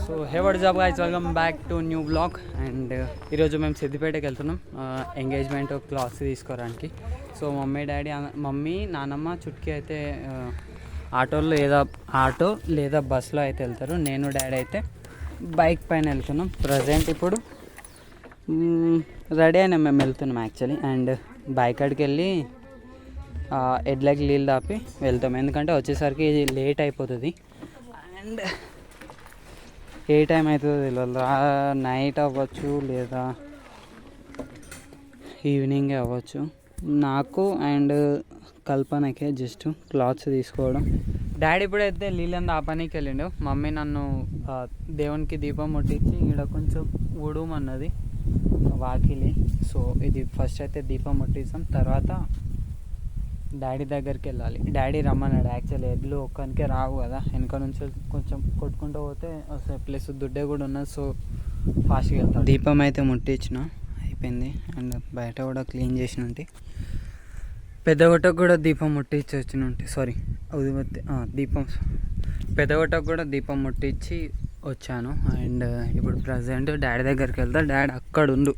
So hey what is up guys, welcome back to new blog. And ఈరోజు మేము సిద్దిపేటకి వెళ్తున్నాం engagement clothes తీసుకోవడానికి. So mummy నానమ్మ చుట్కీ అయితే ఆటో లేదా బస్సులో అయితే వెళ్తారు. నేను డాడీ అయితే బైక్ పైన వెళ్తున్నాం. ప్రజెంట్ ఇప్పుడు రెడీ అయినా మేము వెళ్తున్నాం యాక్చువల్లీ. అండ్ బైక్ అడికి వెళ్ళి ఎడ్లకి నీళ్ళు తాపి వెళ్తాం, ఎందుకంటే వచ్చేసరికి లేట్ అయిపోతుంది. అండ్ ఏ టైం అవుతుందో తెలియదు, నైట్ అవ్వచ్చు లేదా ఈవినింగ్ అవ్వచ్చు. నాకు అండ్ కల్పనకే జస్ట్ క్లాత్స్ తీసుకోవడం. డాడీ ఇప్పుడైతే నీళ్ళని ఆపడానికి వెళ్ళిండు. మమ్మీ నన్ను దేవునికి దీపం ముట్టించి ఇక్కడ కొంచెం ఉడుమన్నది వాకిలి. సో ఇది ఫస్ట్ అయితే దీపం ముట్టిస్తాం, తర్వాత డాడీ దగ్గరికి వెళ్ళాలి. డాడీ రమ్మన్నాడు. యాక్చువల్లీ ఎడ్లు ఒక్కనికే రావు కదా, వెనక నుంచి కొంచెం కొట్టుకుంటూ పోతే వస్తాయి, ప్లస్ దుడ్డే కూడా ఉన్నది. సో ఫాస్ట్గా వెళ్తాం. దీపం అయితే ముట్టించిన అయిపోయింది. అండ్ బయట కూడా క్లీన్ చేసినట్టు పెద్దగొట్టకు కూడా దీపం ముట్టించి వచ్చినట్టు, సారీ ఉదిబత్తి దీపం పెద్దగొట్టకు కూడా దీపం ముట్టించి వచ్చాను. అండ్ ఇప్పుడు ప్రజెంట్ డాడీ దగ్గరికి వెళ్తా. డాడీ అక్కడ ఉండు,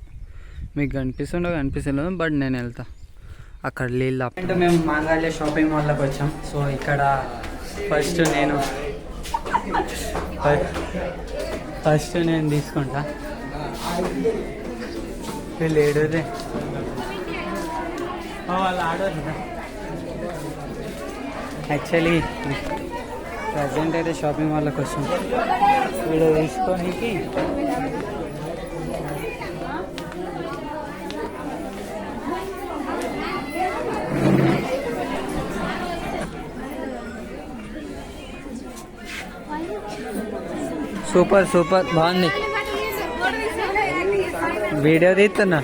మీకు కనిపిస్తలేదు బట్ నేను వెళ్తా అక్కడ నీళ్ళు. అంటే మేము మాంగళ్య షాపింగ్ మాల్లోకి వచ్చాం. సో ఇక్కడ ఫస్ట్ నేను తీసుకుంటా. వీళ్ళు ఏడుదే వాళ్ళు ఆడరు. యాక్చువల్లీ ప్రజెంట్ అయితే షాపింగ్ మాల్లోకి వచ్చాం. వీడియో తీసుకోనికి సూపర్ బాగుంది. వీడియో తీస్తున్నా.